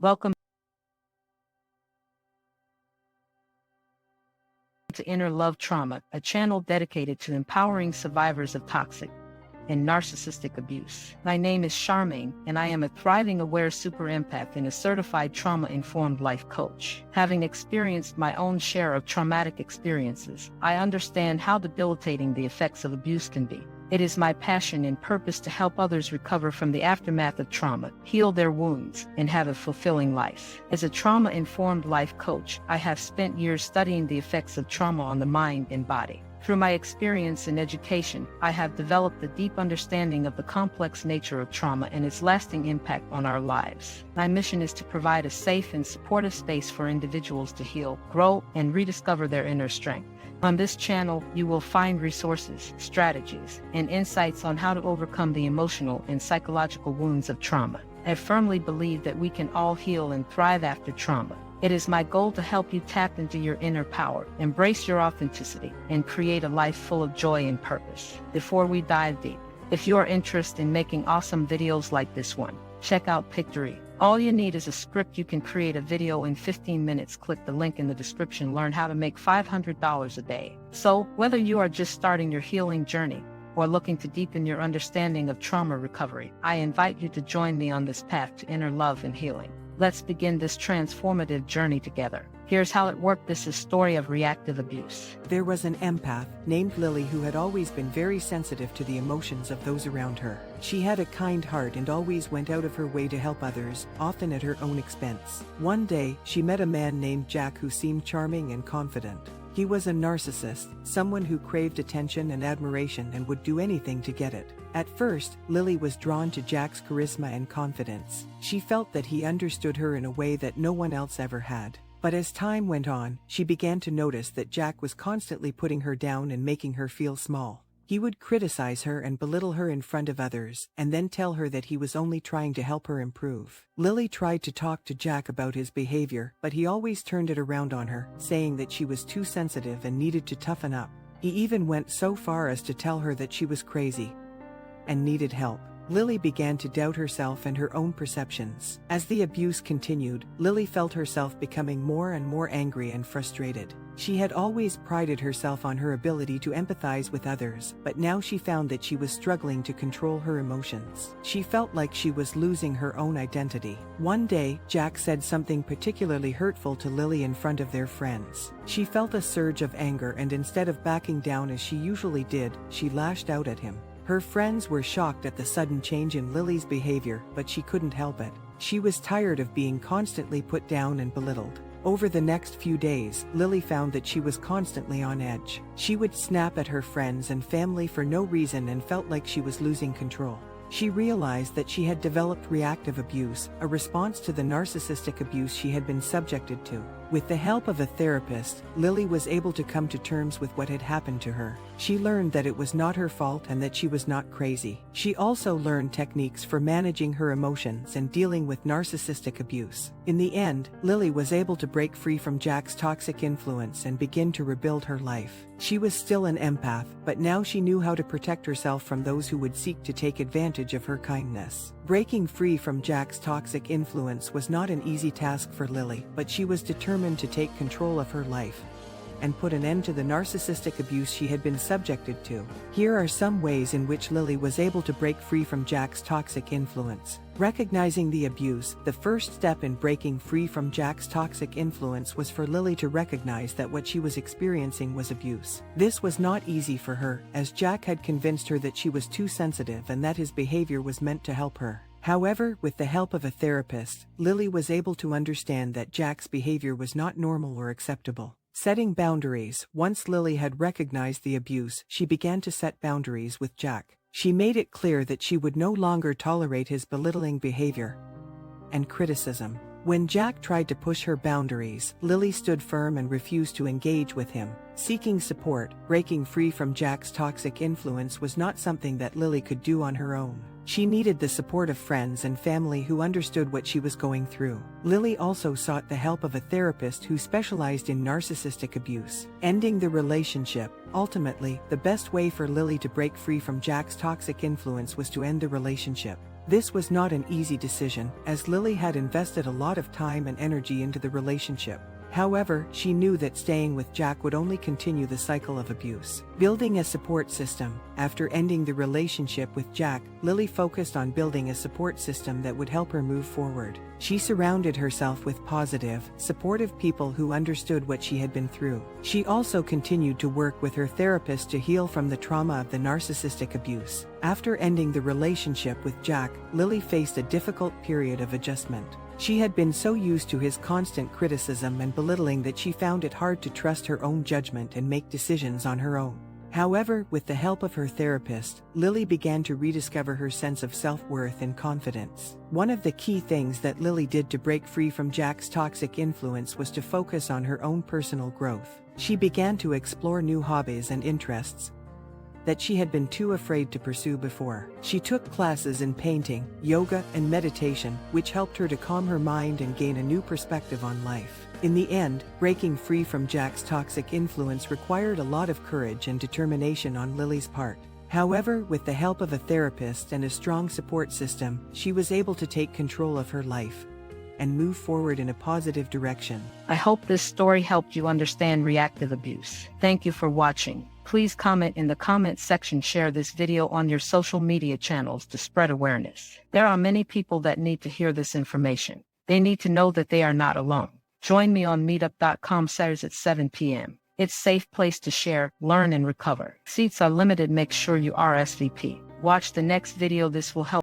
Welcome to Inner Love Trauma, a channel dedicated to empowering survivors of toxic and narcissistic abuse. My name is Charmaine, and I am a thriving aware super empath and a certified trauma-informed life coach. Having experienced my own share of traumatic experiences, I understand how debilitating the effects of abuse can be. It is my passion and purpose to help others recover from the aftermath of trauma, heal their wounds, and have a fulfilling life. As a trauma-informed life coach, I have spent years studying the effects of trauma on the mind and body. Through my experience and education, I have developed a deep understanding of the complex nature of trauma and its lasting impact on our lives. My mission is to provide a safe and supportive space for individuals to heal, grow, and rediscover their inner strength. On this channel, you will find resources, strategies, and insights on how to overcome the emotional and psychological wounds of trauma. I firmly believe that we can all heal and thrive after trauma. It is my goal to help you tap into your inner power, embrace your authenticity, and create a life full of joy and purpose. Before we dive deep, if you are interested in making awesome videos like this one, check out PICTORY. All you need is a script. You can create a video in 15 minutes. Click the link in the description. Learn how to make $500 a day. So, whether you are just starting your healing journey or looking to deepen your understanding of trauma recovery, I invite you to join me on this path to inner love and healing. Let's begin this transformative journey together. Here's how it worked. This is a story of reactive abuse. There was an empath named Lily who had always been very sensitive to the emotions of those around her. She had a kind heart and always went out of her way to help others, often at her own expense. One day, she met a man named Jack who seemed charming and confident. He was a narcissist, someone who craved attention and admiration and would do anything to get it. At first, Lily was drawn to Jack's charisma and confidence. She felt that he understood her in a way that no one else ever had. But as time went on, she began to notice that Jack was constantly putting her down and making her feel small. He would criticize her and belittle her in front of others, and then tell her that he was only trying to help her improve. Lily tried to talk to Jack about his behavior, but he always turned it around on her, saying that she was too sensitive and needed to toughen up. He even went so far as to tell her that she was crazy and needed help. Lily began to doubt herself and her own perceptions. As the abuse continued, Lily felt herself becoming more and more angry and frustrated. She had always prided herself on her ability to empathize with others, but now she found that she was struggling to control her emotions. She felt like she was losing her own identity. One day, Jack said something particularly hurtful to Lily in front of their friends. She felt a surge of anger, and instead of backing down as she usually did, she lashed out at him. Her friends were shocked at the sudden change in Lily's behavior, but she couldn't help it. She was tired of being constantly put down and belittled. Over the next few days, Lily found that she was constantly on edge. She would snap at her friends and family for no reason and felt like she was losing control. She realized that she had developed reactive abuse, a response to the narcissistic abuse she had been subjected to. With the help of a therapist, Lily was able to come to terms with what had happened to her. She learned that it was not her fault and that she was not crazy. She also learned techniques for managing her emotions and dealing with narcissistic abuse. In the end, Lily was able to break free from Jack's toxic influence and begin to rebuild her life. She was still an empath, but now she knew how to protect herself from those who would seek to take advantage of her kindness. Breaking free from Jack's toxic influence was not an easy task for Lily, but she was determined to take control of her life and put an end to the narcissistic abuse she had been subjected to. Here are some ways in which Lily was able to break free from Jack's toxic influence. Recognizing the abuse. The first step in breaking free from Jack's toxic influence was for Lily to recognize that what she was experiencing was abuse. This was not easy for her, as Jack had convinced her that she was too sensitive and that his behavior was meant to help her. However, with the help of a therapist, Lily was able to understand that Jack's behavior was not normal or acceptable. Setting boundaries. Once Lily had recognized the abuse, she began to set boundaries with Jack. She made it clear that she would no longer tolerate his belittling behavior and criticism. When Jack tried to push her boundaries, Lily stood firm and refused to engage with him. Seeking support. Breaking free from Jack's toxic influence was not something that Lily could do on her own. She needed the support of friends and family who understood what she was going through. Lily also sought the help of a therapist who specialized in narcissistic abuse. Ending the relationship. Ultimately, the best way for Lily to break free from Jack's toxic influence was to end the relationship. This was not an easy decision, as Lily had invested a lot of time and energy into the relationship. However, she knew that staying with Jack would only continue the cycle of abuse. Building a support system. After ending the relationship with Jack, Lily focused on building a support system that would help her move forward. She surrounded herself with positive, supportive people who understood what she had been through. She also continued to work with her therapist to heal from the trauma of the narcissistic abuse. After ending the relationship with Jack, Lily faced a difficult period of adjustment. She had been so used to his constant criticism and belittling that she found it hard to trust her own judgment and make decisions on her own. However, with the help of her therapist, Lily began to rediscover her sense of self-worth and confidence. One of the key things that Lily did to break free from Jack's toxic influence was to focus on her own personal growth. She began to explore new hobbies and interests that she had been too afraid to pursue before. She took classes in painting, yoga, and meditation, which helped her to calm her mind and gain a new perspective on life. In the end, breaking free from Jack's toxic influence required a lot of courage and determination on Lily's part. However, with the help of a therapist and a strong support system, she was able to take control of her life and move forward in a positive direction. I hope this story helped you understand reactive abuse. Thank you for watching. Please comment in the comment section, share this video on your social media channels to spread awareness. There are many people that need to hear this information. They need to know that they are not alone. Join me on meetup.com Saturdays at 7 p.m. It's a safe place to share, learn, and recover. Seats are limited. Make sure you RSVP. Watch the next video. This will help